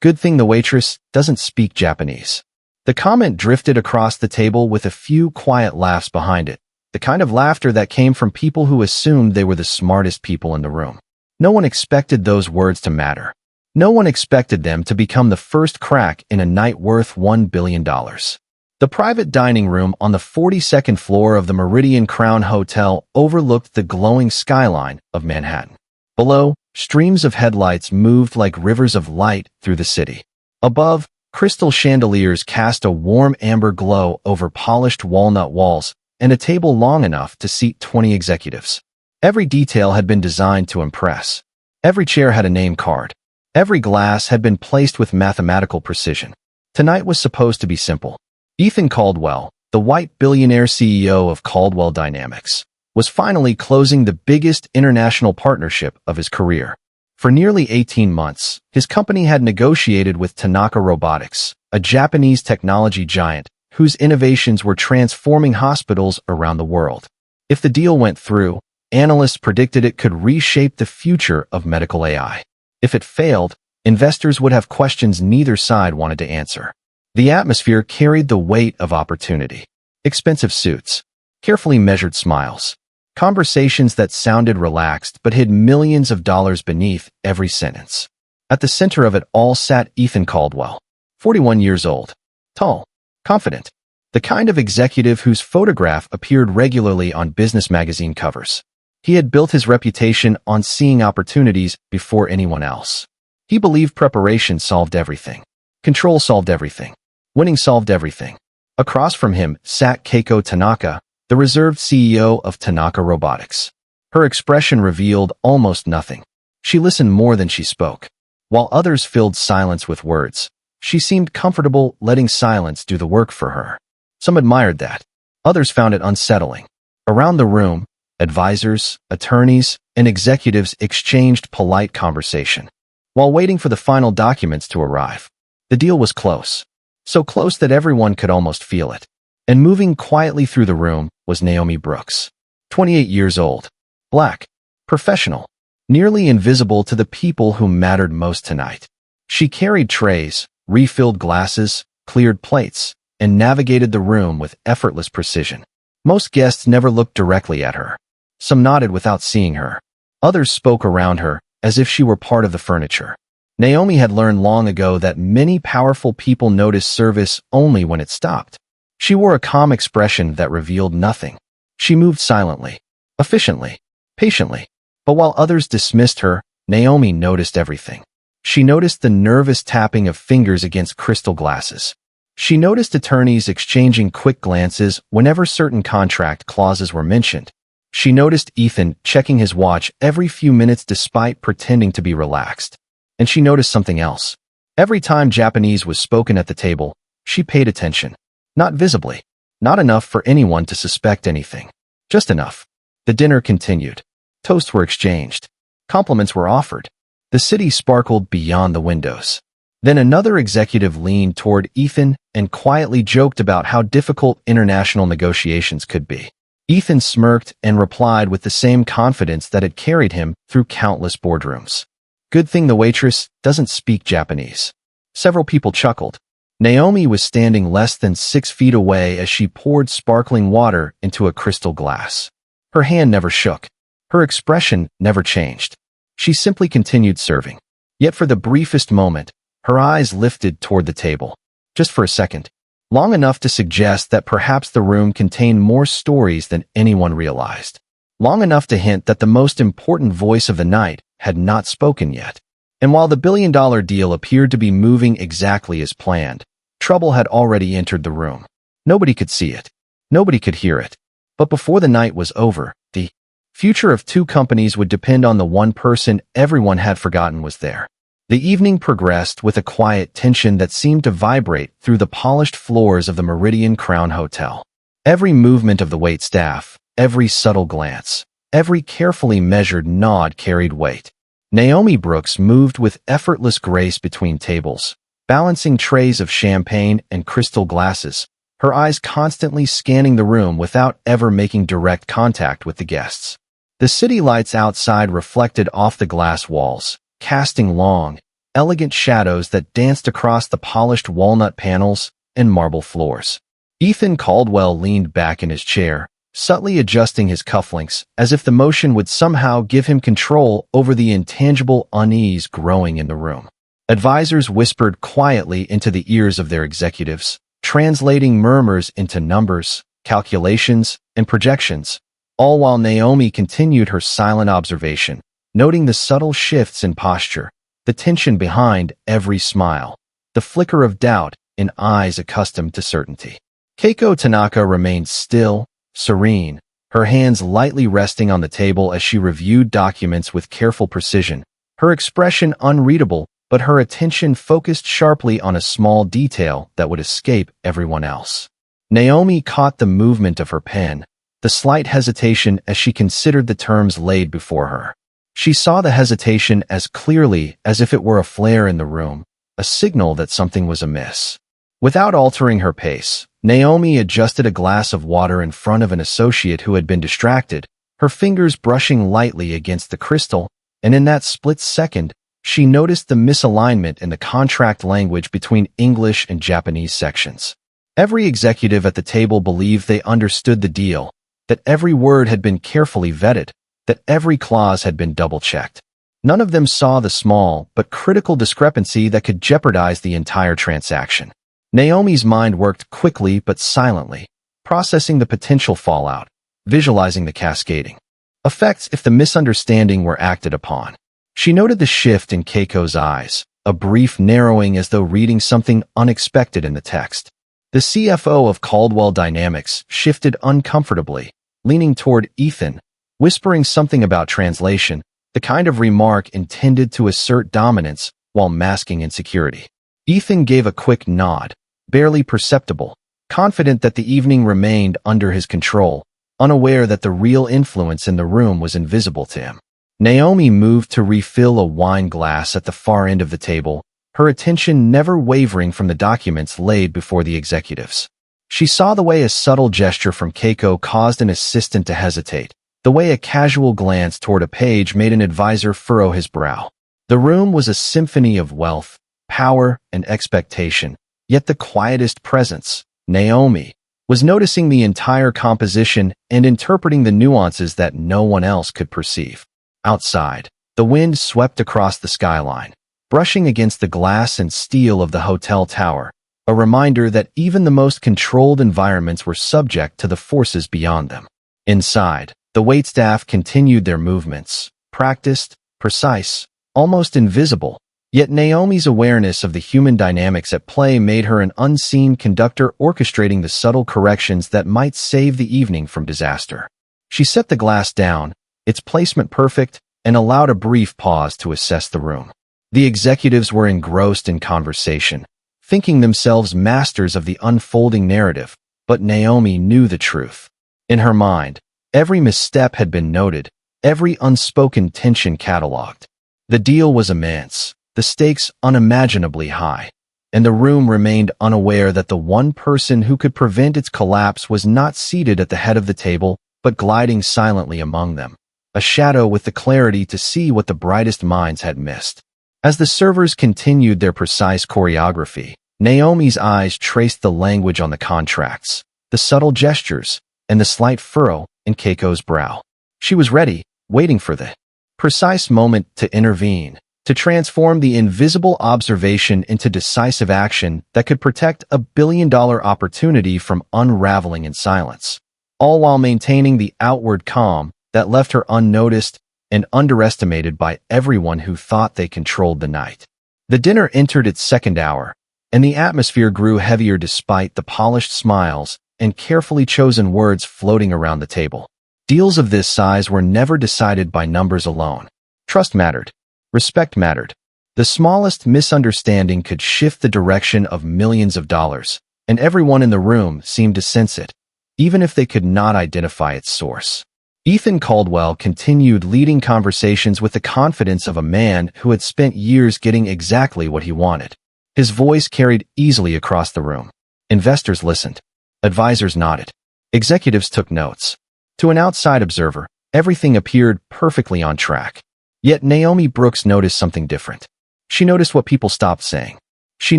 Good thing the waitress doesn't speak Japanese. The comment drifted across the table with a few quiet laughs behind it, the kind of laughter that came from people who assumed they were the smartest people in the room. No one expected those words to matter. No one expected them to become the first crack in a night worth $1 billion. The private dining room on the 42nd floor of the Meridian Crown Hotel overlooked the glowing skyline of Manhattan. Below, streams of headlights moved like rivers of light through the city. Above, crystal chandeliers cast a warm amber glow over polished walnut walls and a table long enough to seat 20 executives. Every detail had been designed to impress. Every chair had a name card. Every glass had been placed with mathematical precision. Tonight was supposed to be simple. Ethan Caldwell, the white billionaire CEO of Caldwell Dynamics, was finally closing the biggest international partnership of his career. For nearly 18 months, his company had negotiated with Tanaka Robotics, a Japanese technology giant whose innovations were transforming hospitals around the world. If the deal went through, analysts predicted it could reshape the future of medical AI. If it failed, investors would have questions neither side wanted to answer. The atmosphere carried the weight of opportunity. Expensive suits, carefully measured smiles, conversations that sounded relaxed but hid millions of dollars beneath every sentence. At the center of it all sat Ethan Caldwell, 41 years old, tall, confident, the kind of executive whose photograph appeared regularly on business magazine covers. He had built his reputation on seeing opportunities before anyone else. He believed preparation solved everything. Control solved everything. Winning solved everything. Across from him sat Keiko Tanaka, the reserved CEO of Tanaka Robotics. Her expression revealed almost nothing. She listened more than she spoke. While others filled silence with words, she seemed comfortable letting silence do the work for her. Some admired that. Others found it unsettling. Around the room, advisors, attorneys, and executives exchanged polite conversation. While waiting for the final documents to arrive, the deal was close. So close that everyone could almost feel it. And moving quietly through the room was Naomi Brooks, 28 years old, black, professional, nearly invisible to the people who mattered most tonight. She carried trays, refilled glasses, cleared plates, and navigated the room with effortless precision. Most guests never looked directly at her. Some nodded without seeing her. Others spoke around her, as if she were part of the furniture. Naomi had learned long ago that many powerful people notice service only when it stopped. She wore a calm expression that revealed nothing. She moved silently, efficiently, patiently. But while others dismissed her, Naomi noticed everything. She noticed the nervous tapping of fingers against crystal glasses. She noticed attorneys exchanging quick glances whenever certain contract clauses were mentioned. She noticed Ethan checking his watch every few minutes despite pretending to be relaxed. And she noticed something else. Every time Japanese was spoken at the table, she paid attention. Not visibly. Not enough for anyone to suspect anything. Just enough. The dinner continued. Toasts were exchanged. Compliments were offered. The city sparkled beyond the windows. Then another executive leaned toward Ethan and quietly joked about how difficult international negotiations could be. Ethan smirked and replied with the same confidence that had carried him through countless boardrooms. Good thing the waitress doesn't speak Japanese. Several people chuckled. Naomi was standing less than 6 feet away as she poured sparkling water into a crystal glass. Her hand never shook. Her expression never changed. She simply continued serving. Yet for the briefest moment, her eyes lifted toward the table. Just for a second. Long enough to suggest that perhaps the room contained more stories than anyone realized. Long enough to hint that the most important voice of the night had not spoken yet. And while the billion-dollar deal appeared to be moving exactly as planned, trouble had already entered the room. Nobody could see it. Nobody could hear it. But before the night was over, the future of two companies would depend on the one person everyone had forgotten was there. The evening progressed with a quiet tension that seemed to vibrate through the polished floors of the Meridian Crown Hotel. Every movement of the wait staff, every subtle glance, every carefully measured nod carried weight. Naomi Brooks moved with effortless grace between tables, balancing trays of champagne and crystal glasses, her eyes constantly scanning the room without ever making direct contact with the guests. The city lights outside reflected off the glass walls, casting long, elegant shadows that danced across the polished walnut panels and marble floors. Ethan Caldwell leaned back in his chair, subtly adjusting his cufflinks as if the motion would somehow give him control over the intangible unease growing in the room. Advisors whispered quietly into the ears of their executives, translating murmurs into numbers, calculations, and projections, all while Naomi continued her silent observation, noting the subtle shifts in posture, the tension behind every smile, the flicker of doubt in eyes accustomed to certainty. Keiko Tanaka remained still, serene, her hands lightly resting on the table as she reviewed documents with careful precision, her expression unreadable, but her attention focused sharply on a small detail that would escape everyone else. Naomi caught the movement of her pen, the slight hesitation as she considered the terms laid before her. She saw the hesitation as clearly as if it were a flare in the room, a signal that something was amiss. Without altering her pace, Naomi adjusted a glass of water in front of an associate who had been distracted, her fingers brushing lightly against the crystal, and in that split second, she noticed the misalignment in the contract language between English and Japanese sections. Every executive at the table believed they understood the deal, that every word had been carefully vetted, that every clause had been double-checked. None of them saw the small but critical discrepancy that could jeopardize the entire transaction. Naomi's mind worked quickly but silently, processing the potential fallout, visualizing the cascading effects if the misunderstanding were acted upon. She noted the shift in Keiko's eyes, a brief narrowing as though reading something unexpected in the text. The CFO of Caldwell Dynamics shifted uncomfortably, leaning toward Ethan, whispering something about translation, the kind of remark intended to assert dominance while masking insecurity. Ethan gave a quick nod, barely perceptible, confident that the evening remained under his control, unaware that the real influence in the room was invisible to him. Naomi moved to refill a wine glass at the far end of the table, her attention never wavering from the documents laid before the executives. She saw the way a subtle gesture from Keiko caused an assistant to hesitate, the way a casual glance toward a page made an advisor furrow his brow. The room was a symphony of wealth, power, and expectation, yet the quietest presence, Naomi, was noticing the entire composition and interpreting the nuances that no one else could perceive. Outside, the wind swept across the skyline, brushing against the glass and steel of the hotel tower, a reminder that even the most controlled environments were subject to the forces beyond them. Inside, the waitstaff continued their movements, practiced, precise, almost invisible, yet Naomi's awareness of the human dynamics at play made her an unseen conductor orchestrating the subtle corrections that might save the evening from disaster. She set the glass down, its placement perfect, and allowed a brief pause to assess the room. The executives were engrossed in conversation, thinking themselves masters of the unfolding narrative, but Naomi knew the truth. In her mind, every misstep had been noted, every unspoken tension catalogued. The deal was immense, the stakes unimaginably high, and the room remained unaware that the one person who could prevent its collapse was not seated at the head of the table, but gliding silently among them, a shadow with the clarity to see what the brightest minds had missed. As the servers continued their precise choreography, Naomi's eyes traced the language on the contracts, the subtle gestures, and the slight furrow in Keiko's brow. She was ready, waiting for the precise moment to intervene, to transform the invisible observation into decisive action that could protect a billion-dollar opportunity from unraveling in silence, all while maintaining the outward calm that left her unnoticed and underestimated by everyone who thought they controlled the night. The dinner entered its second hour, and the atmosphere grew heavier despite the polished smiles and carefully chosen words floating around the table. Deals of this size were never decided by numbers alone. Trust mattered. Respect mattered. The smallest misunderstanding could shift the direction of millions of dollars, and everyone in the room seemed to sense it, even if they could not identify its source. Ethan Caldwell continued leading conversations with the confidence of a man who had spent years getting exactly what he wanted. His voice carried easily across the room. Investors listened. Advisors nodded. Executives took notes. To an outside observer, everything appeared perfectly on track. Yet Naomi Brooks noticed something different. She noticed what people stopped saying. She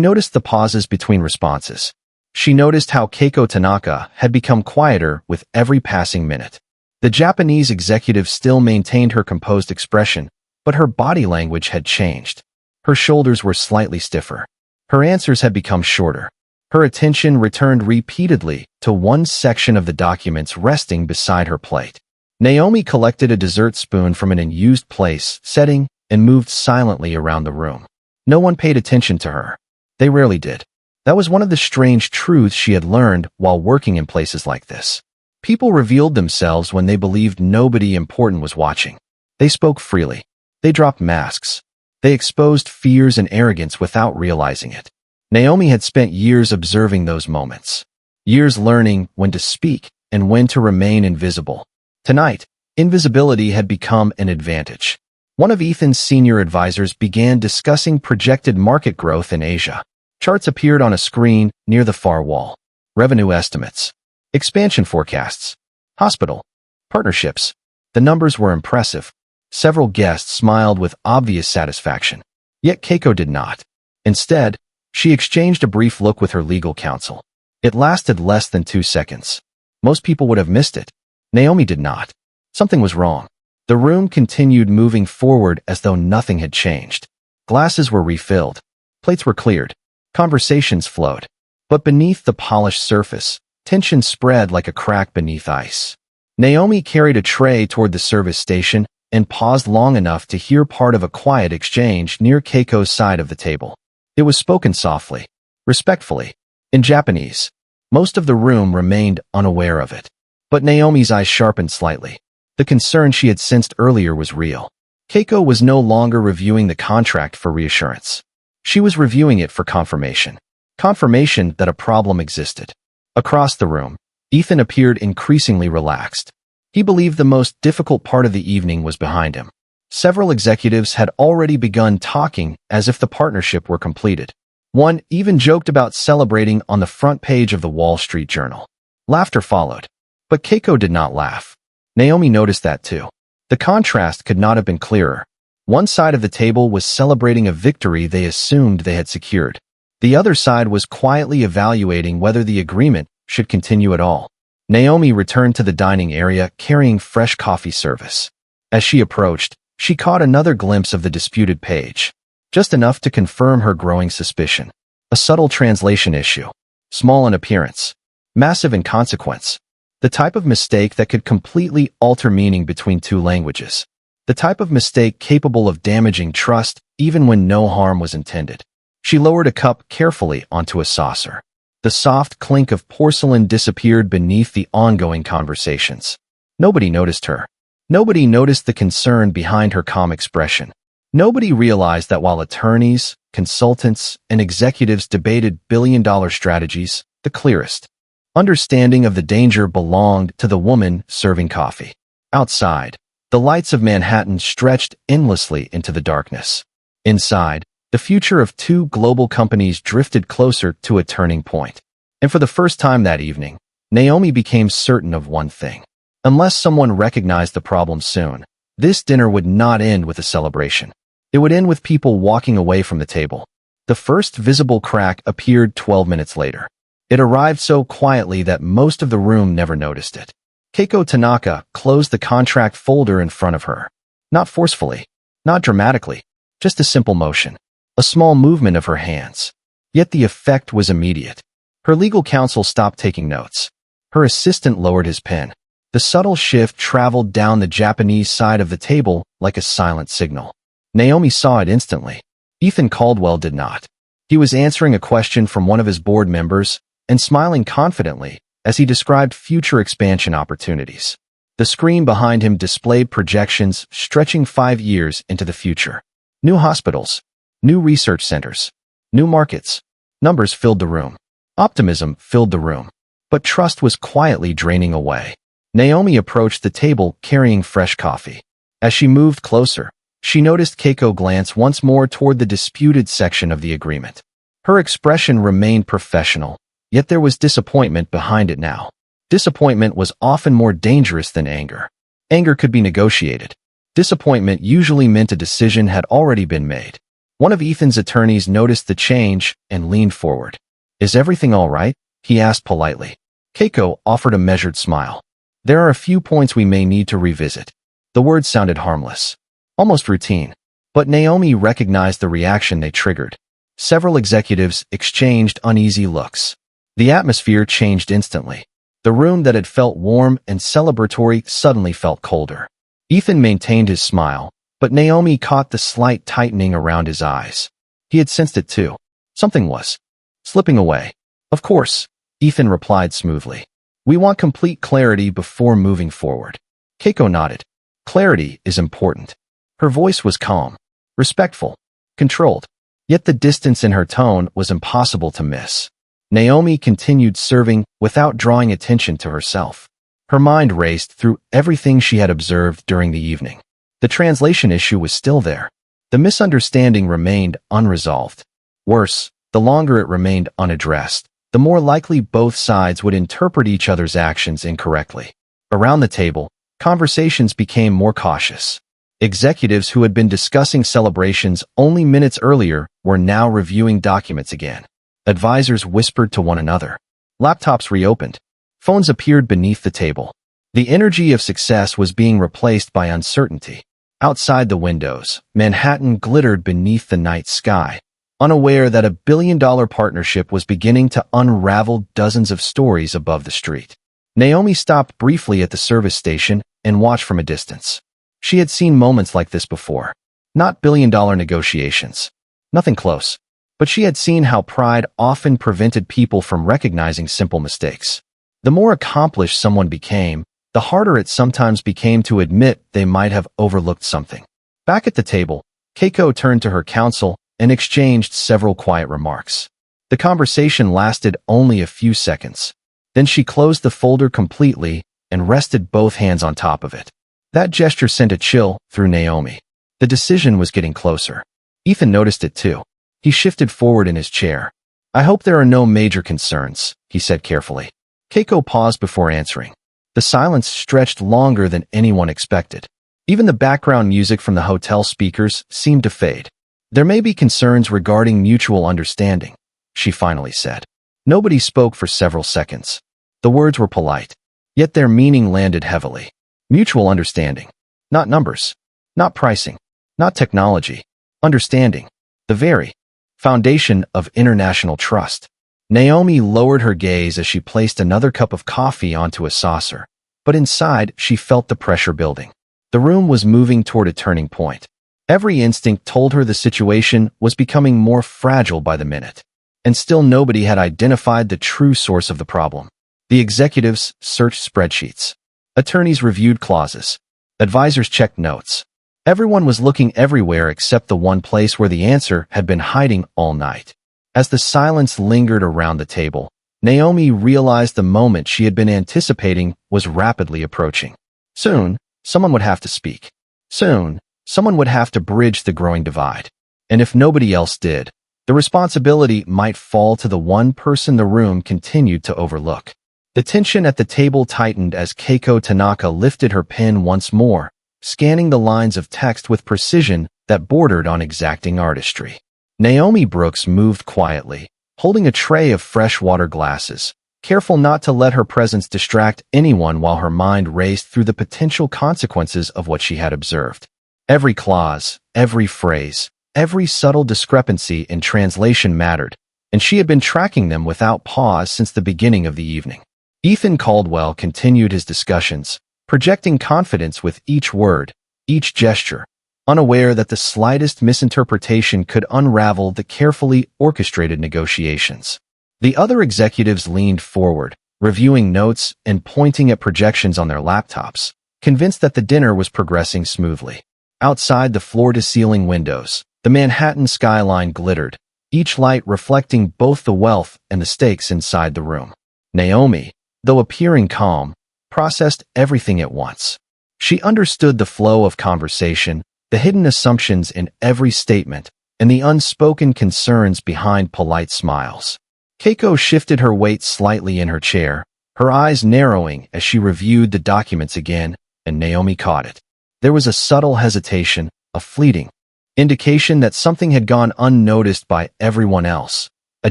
noticed the pauses between responses. She noticed how Keiko Tanaka had become quieter with every passing minute. The Japanese executive still maintained her composed expression, but her body language had changed. Her shoulders were slightly stiffer. Her answers had become shorter. Her attention returned repeatedly to one section of the documents resting beside her plate. Naomi collected a dessert spoon from an unused place setting and moved silently around the room. No one paid attention to her. They rarely did. That was one of the strange truths she had learned while working in places like this. People revealed themselves when they believed nobody important was watching. They spoke freely. They dropped masks. They exposed fears and arrogance without realizing it. Naomi had spent years observing those moments. Years learning when to speak and when to remain invisible. Tonight, invisibility had become an advantage. One of Ethan's senior advisors began discussing projected market growth in Asia. Charts appeared on a screen near the far wall. Revenue estimates. Expansion forecasts. Hospital. Partnerships. The numbers were impressive. Several guests smiled with obvious satisfaction. Yet Keiko did not. Instead, she exchanged a brief look with her legal counsel. It lasted less than 2 seconds. Most people would have missed it. Naomi did not. Something was wrong. The room continued moving forward as though nothing had changed. Glasses were refilled. Plates were cleared. Conversations flowed. But beneath the polished surface, tension spread like a crack beneath ice. Naomi carried a tray toward the service station and paused long enough to hear part of a quiet exchange near Keiko's side of the table. It was spoken softly, respectfully, in Japanese. Most of the room remained unaware of it. But Naomi's eyes sharpened slightly. The concern she had sensed earlier was real. Keiko was no longer reviewing the contract for reassurance. She was reviewing it for confirmation. Confirmation that a problem existed. Across the room, Ethan appeared increasingly relaxed. He believed the most difficult part of the evening was behind him. Several executives had already begun talking as if the partnership were completed. One even joked about celebrating on the front page of the Wall Street Journal. Laughter followed. But Keiko did not laugh. Naomi noticed that too. The contrast could not have been clearer. One side of the table was celebrating a victory they assumed they had secured. The other side was quietly evaluating whether the agreement should continue at all. Naomi returned to the dining area carrying fresh coffee service. As she approached, she caught another glimpse of the disputed page. Just enough to confirm her growing suspicion. A subtle translation issue. Small in appearance. Massive in consequence. The type of mistake that could completely alter meaning between two languages. The type of mistake capable of damaging trust even when no harm was intended. She lowered a cup carefully onto a saucer. The soft clink of porcelain disappeared beneath the ongoing conversations. Nobody noticed her. Nobody noticed the concern behind her calm expression. Nobody realized that while attorneys, consultants, and executives debated billion-dollar strategies, the clearest understanding of the danger belonged to the woman serving coffee. Outside, the lights of Manhattan stretched endlessly into the darkness. Inside, the future of two global companies drifted closer to a turning point. And for the first time that evening, Naomi became certain of one thing. Unless someone recognized the problem soon, this dinner would not end with a celebration. It would end with people walking away from the table. The first visible crack appeared 12 minutes later. It arrived so quietly that most of the room never noticed it. Keiko Tanaka closed the contract folder in front of her. Not forcefully, not dramatically, just a simple motion. A small movement of her hands. Yet the effect was immediate. Her legal counsel stopped taking notes. Her assistant lowered his pen. The subtle shift traveled down the Japanese side of the table like a silent signal. Naomi saw it instantly. Ethan Caldwell did not. He was answering a question from one of his board members and smiling confidently as he described future expansion opportunities. The screen behind him displayed projections stretching 5 years into the future. New hospitals, new research centers, new markets. Numbers filled the room. Optimism filled the room. But trust was quietly draining away. Naomi approached the table carrying fresh coffee. As she moved closer, she noticed Keiko glance once more toward the disputed section of the agreement. Her expression remained professional, yet there was disappointment behind it now. Disappointment was often more dangerous than anger. Anger could be negotiated. Disappointment usually meant a decision had already been made. One of Ethan's attorneys noticed the change and leaned forward. "Is everything all right?" he asked politely. Keiko offered a measured smile. "There are a few points we may need to revisit." The words sounded harmless, almost routine, but Naomi recognized the reaction they triggered. Several executives exchanged uneasy looks. The atmosphere changed instantly. The room that had felt warm and celebratory suddenly felt colder. Ethan maintained his smile, but Naomi caught the slight tightening around his eyes. He had sensed it too. Something was slipping away. "Of course," Ethan replied smoothly. "We want complete clarity before moving forward." Keiko nodded. "Clarity is important." Her voice was calm, respectful, controlled, yet the distance in her tone was impossible to miss. Naomi continued serving without drawing attention to herself. Her mind raced through everything she had observed during the evening. The translation issue was still there. The misunderstanding remained unresolved. Worse, the longer it remained unaddressed, the more likely both sides would interpret each other's actions incorrectly. Around the table, conversations became more cautious. Executives who had been discussing celebrations only minutes earlier were now reviewing documents again. Advisors whispered to one another. Laptops reopened. Phones appeared beneath the table. The energy of success was being replaced by uncertainty. Outside the windows, Manhattan glittered beneath the night sky, unaware that a billion-dollar partnership was beginning to unravel dozens of stories above the street. Naomi stopped briefly at the service station and watched from a distance. She had seen moments like this before. Not billion-dollar negotiations. Nothing close. But she had seen how pride often prevented people from recognizing simple mistakes. The more accomplished someone became, the harder it sometimes became to admit they might have overlooked something. Back at the table, Keiko turned to her counsel and exchanged several quiet remarks. The conversation lasted only a few seconds. Then she closed the folder completely and rested both hands on top of it. That gesture sent a chill through Naomi. The decision was getting closer. Ethan noticed it too. He shifted forward in his chair. "I hope there are no major concerns," he said carefully. Keiko paused before answering. The silence stretched longer than anyone expected. Even the background music from the hotel speakers seemed to fade. "There may be concerns regarding mutual understanding," she finally said. Nobody spoke for several seconds. The words were polite, yet their meaning landed heavily. Mutual understanding. Not numbers. Not pricing. Not technology. Understanding. The very foundation of international trust. Naomi lowered her gaze as she placed another cup of coffee onto a saucer, but inside she felt the pressure building. The room was moving toward a turning point. Every instinct told her the situation was becoming more fragile by the minute, and still nobody had identified the true source of the problem. The executives searched spreadsheets. Attorneys reviewed clauses. Advisors checked notes. Everyone was looking everywhere except the one place where the answer had been hiding all night. As the silence lingered around the table, Naomi realized the moment she had been anticipating was rapidly approaching. Soon, someone would have to speak. Soon, someone would have to bridge the growing divide. And if nobody else did, the responsibility might fall to the one person the room continued to overlook. The tension at the table tightened as Keiko Tanaka lifted her pen once more, scanning the lines of text with precision that bordered on exacting artistry. Naomi Brooks moved quietly, holding a tray of freshwater glasses, careful not to let her presence distract anyone while her mind raced through the potential consequences of what she had observed. Every clause, every phrase, every subtle discrepancy in translation mattered, and she had been tracking them without pause since the beginning of the evening. Ethan Caldwell continued his discussions, projecting confidence with each word, each gesture, unaware that the slightest misinterpretation could unravel the carefully orchestrated negotiations. The other executives leaned forward, reviewing notes and pointing at projections on their laptops, convinced that the dinner was progressing smoothly. Outside the floor-to-ceiling windows, the Manhattan skyline glittered, each light reflecting both the wealth and the stakes inside the room. Naomi, though appearing calm, processed everything at once. She understood the flow of conversation, the hidden assumptions in every statement, and the unspoken concerns behind polite smiles. Keiko shifted her weight slightly in her chair, her eyes narrowing as she reviewed the documents again, and Naomi caught it. There was a subtle hesitation, a fleeting, indication that something had gone unnoticed by everyone else, a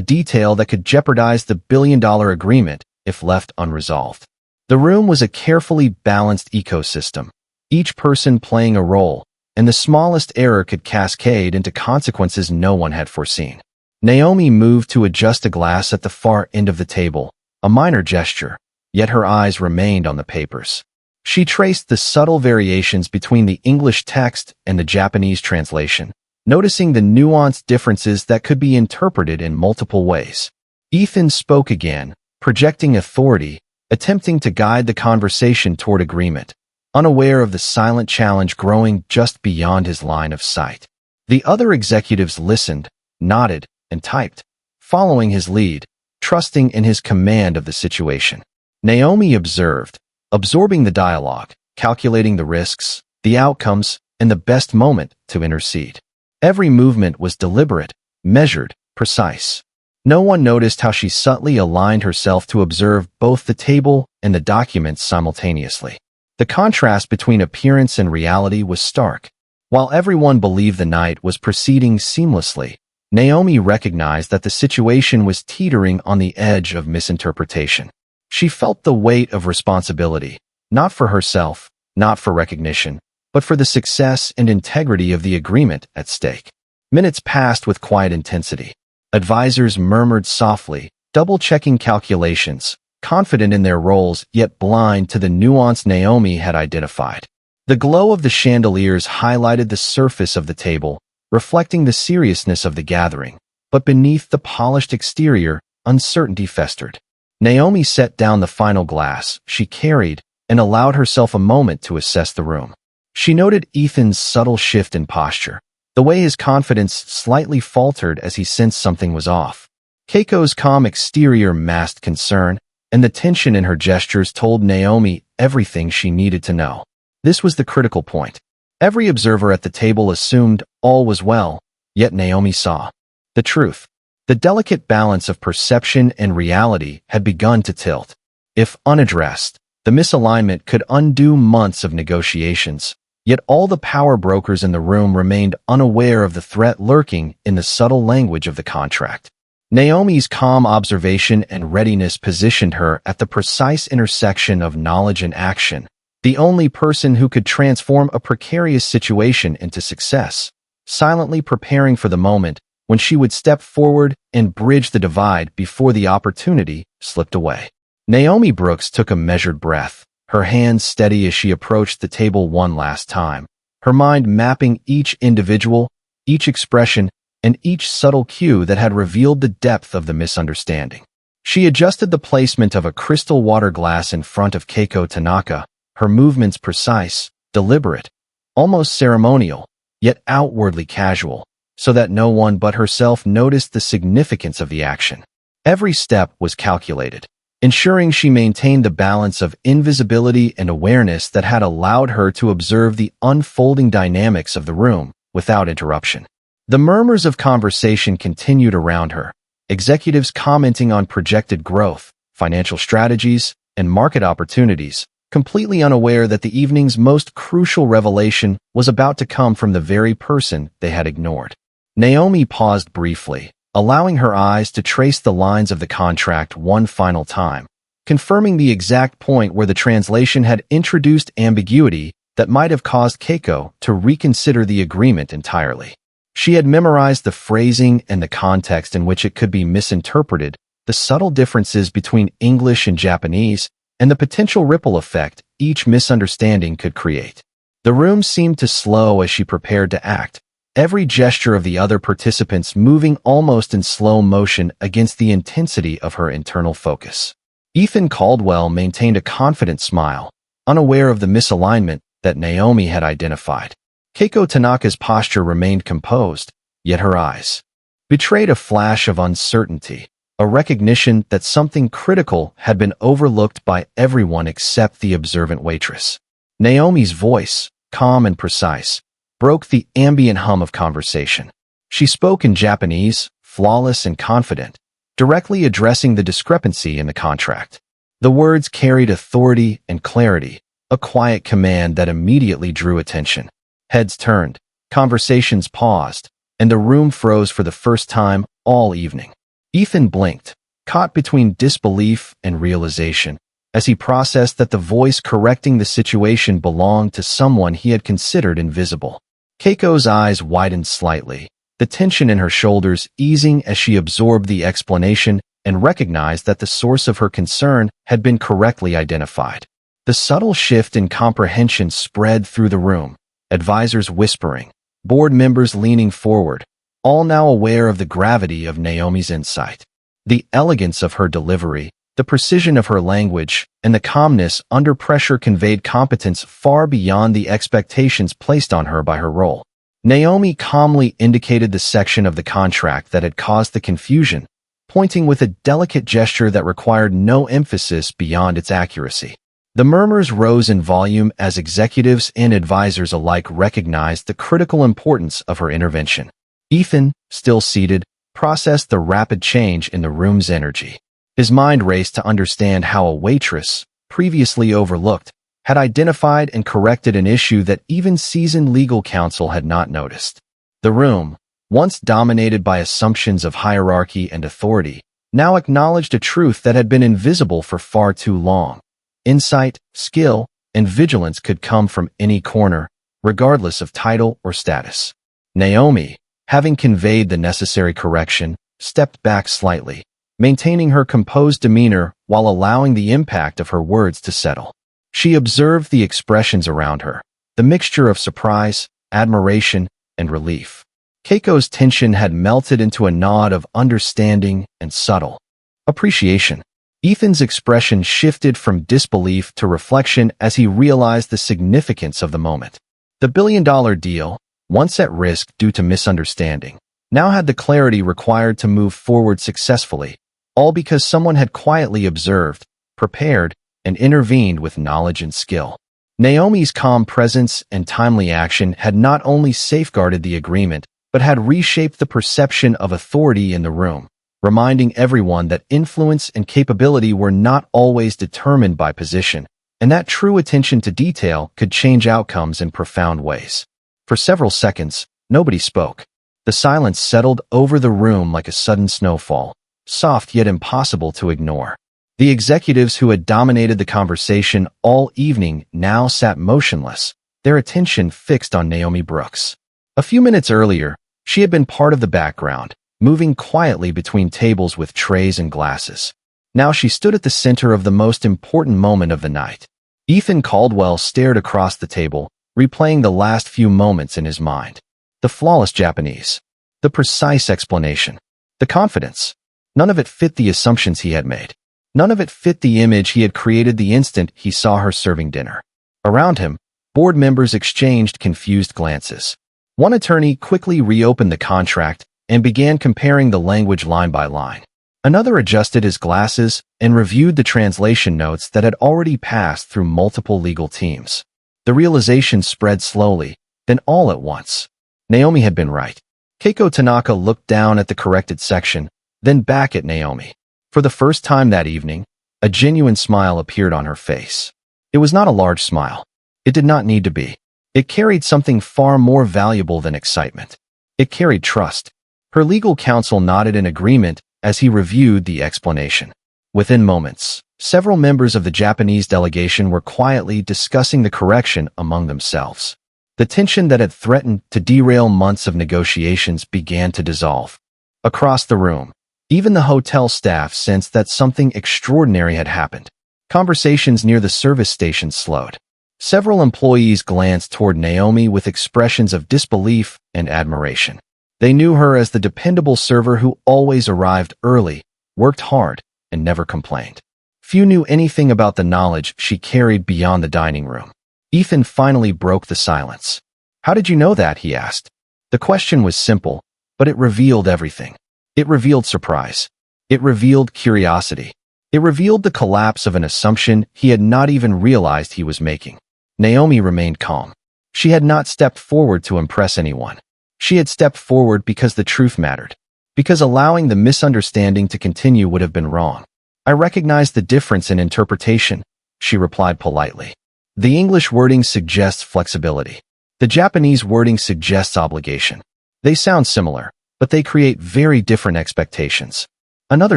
detail that could jeopardize the billion-dollar agreement if left unresolved. The room was a carefully balanced ecosystem, each person playing a role, and the smallest error could cascade into consequences no one had foreseen. Naomi moved to adjust a glass at the far end of the table, a minor gesture, yet her eyes remained on the papers. She traced the subtle variations between the English text and the Japanese translation, noticing the nuanced differences that could be interpreted in multiple ways. Ethan spoke again, projecting authority, attempting to guide the conversation toward agreement, unaware of the silent challenge growing just beyond his line of sight. The other executives listened, nodded, and typed, following his lead, trusting in his command of the situation. Naomi observed, absorbing the dialogue, calculating the risks, the outcomes, and the best moment to intercede. Every movement was deliberate, measured, precise. No one noticed how she subtly aligned herself to observe both the table and the documents simultaneously. The contrast between appearance and reality was stark. While everyone believed the night was proceeding seamlessly, Naomi recognized that the situation was teetering on the edge of misinterpretation. She felt the weight of responsibility, not for herself, not for recognition, but for the success and integrity of the agreement at stake. Minutes passed with quiet intensity. Advisors murmured softly, double-checking calculations, confident in their roles yet blind to the nuance Naomi had identified. The glow of the chandeliers highlighted the surface of the table, reflecting the seriousness of the gathering, but beneath the polished exterior, uncertainty festered. Naomi set down the final glass she carried and allowed herself a moment to assess the room. She noted Ethan's subtle shift in posture, the way his confidence slightly faltered as he sensed something was off. Keiko's calm exterior masked concern, and the tension in her gestures told Naomi everything she needed to know. This was the critical point. Every observer at the table assumed all was well, yet Naomi saw the truth. The delicate balance of perception and reality had begun to tilt. If unaddressed, the misalignment could undo months of negotiations, yet all the power brokers in the room remained unaware of the threat lurking in the subtle language of the contract. Naomi's calm observation and readiness positioned her at the precise intersection of knowledge and action, the only person who could transform a precarious situation into success, silently preparing for the moment when she would step forward and bridge the divide before the opportunity slipped away. Naomi Brooks took a measured breath, her hands steady as she approached the table one last time, her mind mapping each individual, each expression, and each subtle cue that had revealed the depth of the misunderstanding. She adjusted the placement of a crystal water glass in front of Keiko Tanaka, her movements precise, deliberate, almost ceremonial, yet outwardly casual, so that no one but herself noticed the significance of the action. Every step was calculated, ensuring she maintained the balance of invisibility and awareness that had allowed her to observe the unfolding dynamics of the room without interruption. The murmurs of conversation continued around her, executives commenting on projected growth, financial strategies, and market opportunities, completely unaware that the evening's most crucial revelation was about to come from the very person they had ignored. Naomi paused briefly, allowing her eyes to trace the lines of the contract one final time, confirming the exact point where the translation had introduced ambiguity that might have caused Keiko to reconsider the agreement entirely. She had memorized the phrasing and the context in which it could be misinterpreted, the subtle differences between English and Japanese, and the potential ripple effect each misunderstanding could create. The room seemed to slow as she prepared to act, every gesture of the other participants moving almost in slow motion against the intensity of her internal focus. Ethan Caldwell maintained a confident smile, unaware of the misalignment that Naomi had identified. Keiko Tanaka's posture remained composed, yet her eyes betrayed a flash of uncertainty, a recognition that something critical had been overlooked by everyone except the observant waitress. Naomi's voice, calm and precise, broke the ambient hum of conversation. She spoke in Japanese, flawless and confident, directly addressing the discrepancy in the contract. The words carried authority and clarity, a quiet command that immediately drew attention. Heads turned, Conversations paused, and the room froze for the first time all evening. Ethan blinked, caught between disbelief and realization, as he processed that the voice correcting the situation belonged to someone he had considered invisible. Keiko's eyes widened slightly, the tension in her shoulders easing as she absorbed the explanation and recognized that the source of her concern had been correctly identified. The subtle shift in comprehension spread through the room, advisors whispering, board members leaning forward, all now aware of the gravity of Naomi's insight. The elegance of her delivery, the precision of her language, and the calmness under pressure conveyed competence far beyond the expectations placed on her by her role. Naomi calmly indicated the section of the contract that had caused the confusion, pointing with a delicate gesture that required no emphasis beyond its accuracy. The murmurs rose in volume as executives and advisors alike recognized the critical importance of her intervention. Ethan, still seated, processed the rapid change in the room's energy. His mind raced to understand how a waitress, previously overlooked, had identified and corrected an issue that even seasoned legal counsel had not noticed. The room, once dominated by assumptions of hierarchy and authority, now acknowledged a truth that had been invisible for far too long. Insight, skill, and vigilance could come from any corner, regardless of title or status. Naomi, having conveyed the necessary correction, stepped back slightly, maintaining her composed demeanor while allowing the impact of her words to settle. She observed the expressions around her, the mixture of surprise, admiration, and relief. Keiko's tension had melted into a nod of understanding and subtle appreciation. Ethan's expression shifted from disbelief to reflection as he realized the significance of the moment. The billion-dollar deal, once at risk due to misunderstanding, now had the clarity required to move forward successfully, all because someone had quietly observed, prepared, and intervened with knowledge and skill. Naomi's calm presence and timely action had not only safeguarded the agreement, but had reshaped the perception of authority in the room, reminding everyone that influence and capability were not always determined by position, and that true attention to detail could change outcomes in profound ways. For several seconds, nobody spoke. The silence settled over the room like a sudden snowfall, soft yet impossible to ignore. The executives who had dominated the conversation all evening now sat motionless, their attention fixed on Naomi Brooks. A few minutes earlier, she had been part of the background, moving quietly between tables with trays and glasses. Now she stood at the center of the most important moment of the night. Ethan Caldwell stared across the table, replaying the last few moments in his mind. The flawless Japanese. The precise explanation. The confidence. None of it fit the assumptions he had made. None of it fit the image he had created the instant he saw her serving dinner. Around him, board members exchanged confused glances. One attorney quickly reopened the contract and began comparing the language line by line. Another adjusted his glasses and reviewed the translation notes that had already passed through multiple legal teams. The realization spread slowly, then all at once. Naomi had been right. Keiko Tanaka looked down at the corrected section, then back at Naomi. For the first time that evening, a genuine smile appeared on her face. It was not a large smile. It did not need to be. It carried something far more valuable than excitement. It carried trust. Her legal counsel nodded in agreement as he reviewed the explanation. Within moments, several members of the Japanese delegation were quietly discussing the correction among themselves. The tension that had threatened to derail months of negotiations began to dissolve. Across the room, even the hotel staff sensed that something extraordinary had happened. Conversations near the service station slowed. Several employees glanced toward Naomi with expressions of disbelief and admiration. They knew her as the dependable server who always arrived early, worked hard, and never complained. Few knew anything about the knowledge she carried beyond the dining room. Ethan finally broke the silence. "How did you know that?" he asked. The question was simple, but it revealed everything. It revealed surprise. It revealed curiosity. It revealed the collapse of an assumption he had not even realized he was making. Naomi remained calm. She had not stepped forward to impress anyone. She had stepped forward because the truth mattered. Because allowing the misunderstanding to continue would have been wrong. "I recognize the difference in interpretation," she replied politely. The English wording suggests flexibility. The Japanese wording suggests obligation. They sound similar, but they create very different expectations. Another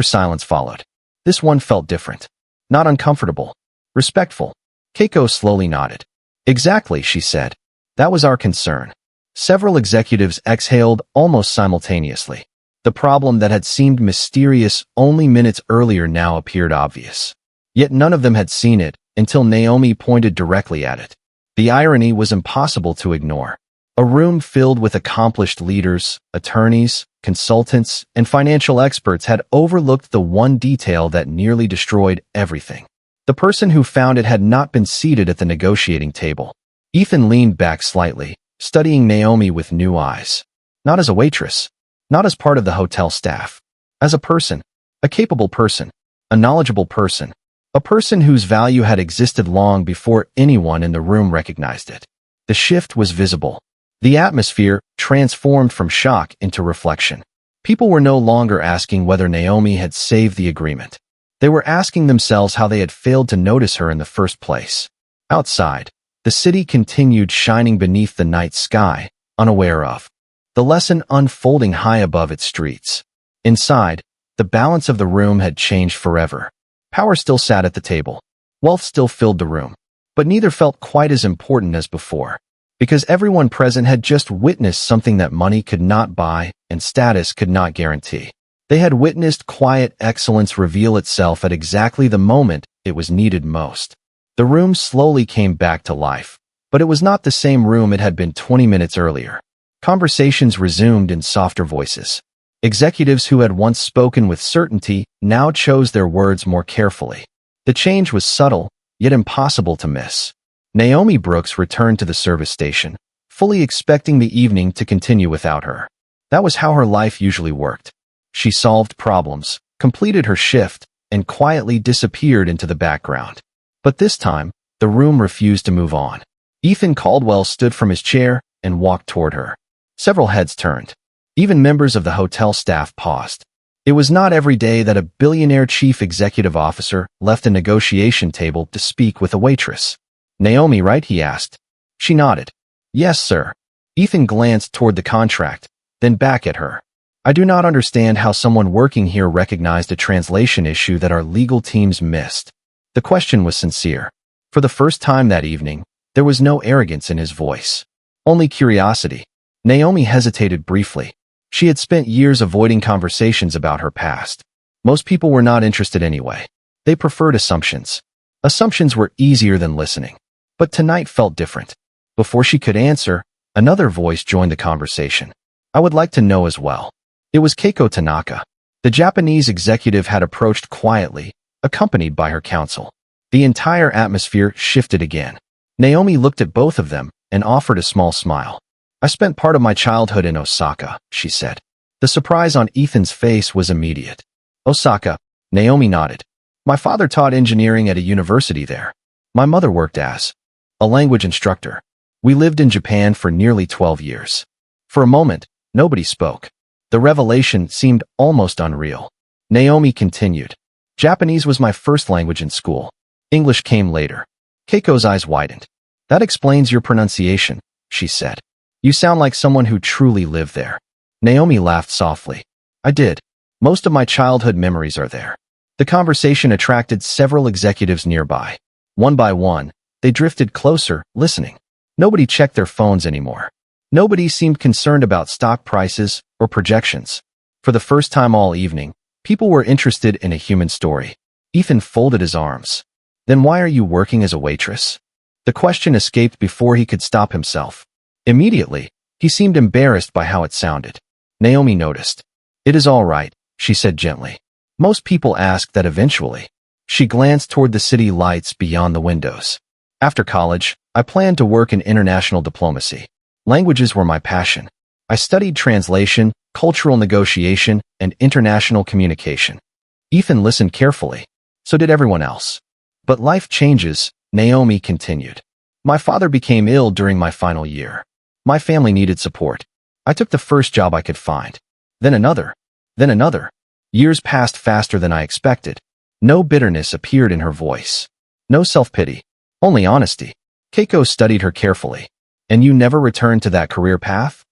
silence followed. This one felt different. Not uncomfortable. Respectful. Keiko slowly nodded. Exactly, she said. That was our concern. Several executives exhaled almost simultaneously. The problem that had seemed mysterious only minutes earlier now appeared obvious. Yet none of them had seen it until Naomi pointed directly at it. The irony was impossible to ignore. A room filled with accomplished leaders, attorneys, consultants, and financial experts had overlooked the one detail that nearly destroyed everything. The person who found it had not been seated at the negotiating table. Ethan leaned back slightly, studying Naomi with new eyes. Not as a waitress. Not as part of the hotel staff. As a person. A capable person. A knowledgeable person. A person whose value had existed long before anyone in the room recognized it. The shift was visible. The atmosphere transformed from shock into reflection. People were no longer asking whether Naomi had saved the agreement. They were asking themselves how they had failed to notice her in the first place. Outside, the city continued shining beneath the night sky, unaware of the lesson unfolding high above its streets. Inside, the balance of the room had changed forever. Power still sat at the table. Wealth still filled the room. But neither felt quite as important as before. Because everyone present had just witnessed something that money could not buy and status could not guarantee. They had witnessed quiet excellence reveal itself at exactly the moment it was needed most. The room slowly came back to life, but it was not the same room it had been 20 minutes earlier. Conversations resumed in softer voices. Executives who had once spoken with certainty now chose their words more carefully. The change was subtle, yet impossible to miss. Naomi Brooks returned to the service station, fully expecting the evening to continue without her. That was how her life usually worked. She solved problems, completed her shift, and quietly disappeared into the background. But this time, the room refused to move on. Ethan Caldwell stood from his chair and walked toward her. Several heads turned. Even members of the hotel staff paused. It was not every day that a billionaire chief executive officer left a negotiation table to speak with a waitress. Naomi, right? He asked. She nodded. Yes, sir. Ethan glanced toward the contract, then back at her. I do not understand how someone working here recognized a translation issue that our legal teams missed. The question was sincere. For the first time that evening, there was no arrogance in his voice. Only curiosity. Naomi hesitated briefly. She had spent years avoiding conversations about her past. Most people were not interested anyway. They preferred assumptions. Assumptions were easier than listening. But tonight felt different. Before she could answer, another voice joined the conversation. I would like to know as well. It was Keiko Tanaka. The Japanese executive had approached quietly, accompanied by her counsel. The entire atmosphere shifted again. Naomi looked at both of them and offered a small smile. I spent part of my childhood in Osaka, she said. The surprise on Ethan's face was immediate. Osaka, Naomi nodded. My father taught engineering at a university there. My mother worked as a language instructor. We lived in Japan for nearly 12 years. For a moment, nobody spoke. The revelation seemed almost unreal. Naomi continued. Japanese was my first language in school. English came later. Keiko's eyes widened. That explains your pronunciation, she said. You sound like someone who truly lived there. Naomi laughed softly. I did. Most of my childhood memories are there. The conversation attracted several executives nearby. One by one, they drifted closer, listening. Nobody checked their phones anymore. Nobody seemed concerned about stock prices or projections. For the first time all evening, people were interested in a human story. Ethan folded his arms. Then why are you working as a waitress? The question escaped before he could stop himself. Immediately, he seemed embarrassed by how it sounded. Naomi noticed. It is all right, she said gently. Most people ask that eventually. She glanced toward the city lights beyond the windows. After college, I planned to work in international diplomacy. Languages were my passion. I studied translation, cultural negotiation, and international communication. Ethan listened carefully. So did everyone else. But life changes, Naomi continued. My father became ill during my final year. My family needed support. I took the first job I could find. Then another. Then another. Years passed faster than I expected. No bitterness appeared in her voice. No self-pity. Only honesty. Keiko studied her carefully. And you never returned to that career path?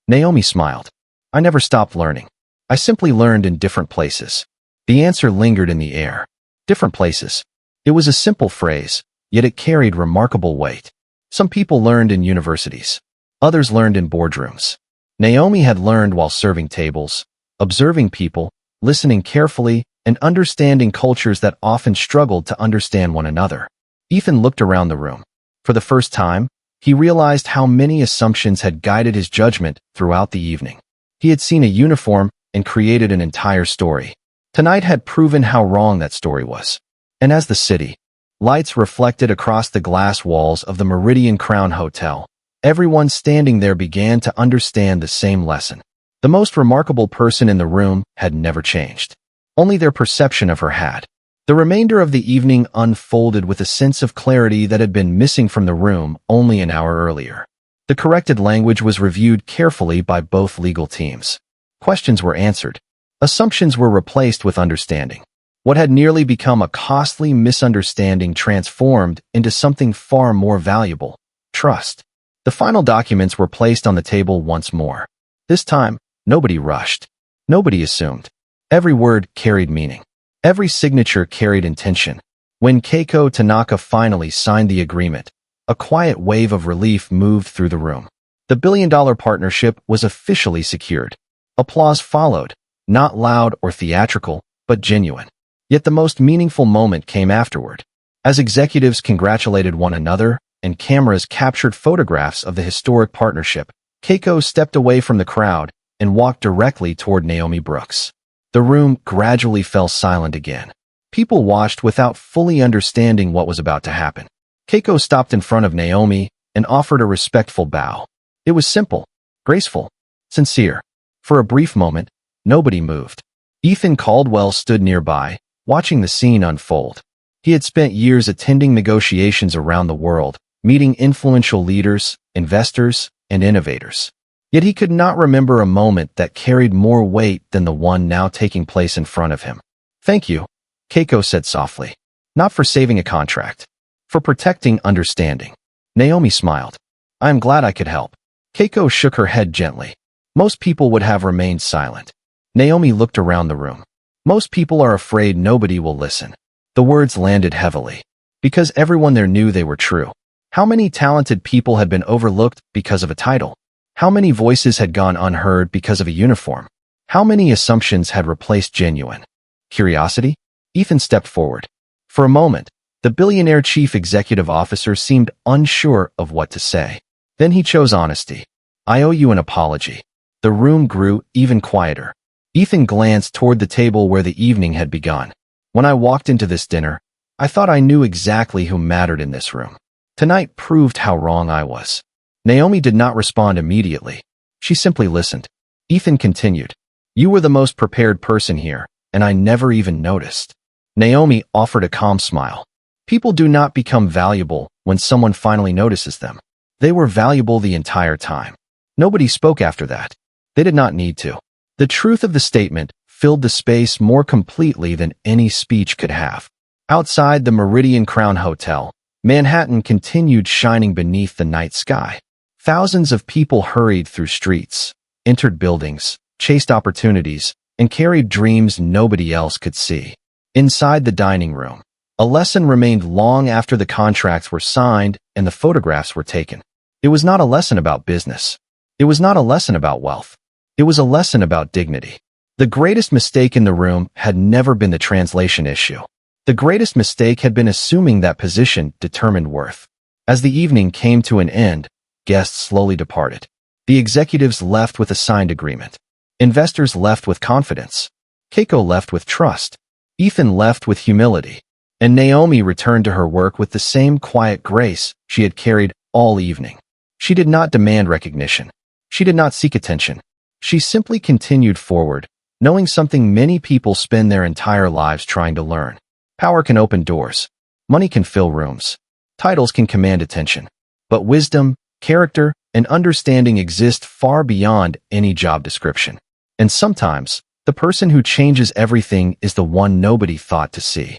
Naomi smiled. I never stopped learning. I simply learned in different places. The answer lingered in the air. Different places. It was a simple phrase, yet it carried remarkable weight. Some people learned in universities. Others learned in boardrooms. Naomi had learned while serving tables, observing people, listening carefully, and understanding cultures that often struggled to understand one another. Ethan looked around the room. For the first time, he realized how many assumptions had guided his judgment throughout the evening. He had seen a uniform and created an entire story. Tonight had proven how wrong that story was. And as the city, lights reflected across the glass walls of the Meridian Crown Hotel, everyone standing there began to understand the same lesson. The most remarkable person in the room had never changed. Only their perception of her had. The remainder of the evening unfolded with a sense of clarity that had been missing from the room only an hour earlier. The corrected language was reviewed carefully by both legal teams. Questions were answered. Assumptions were replaced with understanding. What had nearly become a costly misunderstanding transformed into something far more valuable: trust. The final documents were placed on the table once more. This time, nobody rushed. Nobody assumed. Every word carried meaning. Every signature carried intention. When Keiko Tanaka finally signed the agreement, a quiet wave of relief moved through the room. The billion-dollar partnership was officially secured. Applause followed, not loud or theatrical, but genuine. Yet the most meaningful moment came afterward. As executives congratulated one another and cameras captured photographs of the historic partnership, Keiko stepped away from the crowd and walked directly toward Naomi Brooks. The room gradually fell silent again. People watched without fully understanding what was about to happen. Keiko stopped in front of Naomi and offered a respectful bow. It was simple, graceful, sincere. For a brief moment, nobody moved. Ethan Caldwell stood nearby, watching the scene unfold. He had spent years attending negotiations around the world, meeting influential leaders, investors, and innovators. Yet he could not remember a moment that carried more weight than the one now taking place in front of him. Thank you, Keiko said softly. Not for saving a contract. For protecting understanding. Naomi smiled. I am glad I could help. Keiko shook her head gently. Most people would have remained silent. Naomi looked around the room. Most people are afraid nobody will listen. The words landed heavily. Because everyone there knew they were true. How many talented people had been overlooked because of a title? How many voices had gone unheard because of a uniform? How many assumptions had replaced genuine curiosity? Ethan stepped forward. For a moment, the billionaire chief executive officer seemed unsure of what to say. Then he chose honesty. I owe you an apology. The room grew even quieter. Ethan glanced toward the table where the evening had begun. When I walked into this dinner, I thought I knew exactly who mattered in this room. Tonight proved how wrong I was. Naomi did not respond immediately. She simply listened. Ethan continued. You were the most prepared person here, and I never even noticed. Naomi offered a calm smile. People do not become valuable when someone finally notices them. They were valuable the entire time. Nobody spoke after that. They did not need to. The truth of the statement filled the space more completely than any speech could have. Outside the Meridian Crown Hotel, Manhattan continued shining beneath the night sky. Thousands of people hurried through streets, entered buildings, chased opportunities, and carried dreams nobody else could see. Inside the dining room, a lesson remained long after the contracts were signed and the photographs were taken. It was not a lesson about business. It was not a lesson about wealth. It was a lesson about dignity. The greatest mistake in the room had never been the translation issue. The greatest mistake had been assuming that position determined worth. As the evening came to an end, guests slowly departed. The executives left with a signed agreement. Investors left with confidence. Keiko left with trust. Ethan left with humility. And Naomi returned to her work with the same quiet grace she had carried all evening. She did not demand recognition. She did not seek attention. She simply continued forward, knowing something many people spend their entire lives trying to learn. Power can open doors. Money can fill rooms. Titles can command attention. But wisdom, character, and understanding exist far beyond any job description. And sometimes, the person who changes everything is the one nobody thought to see.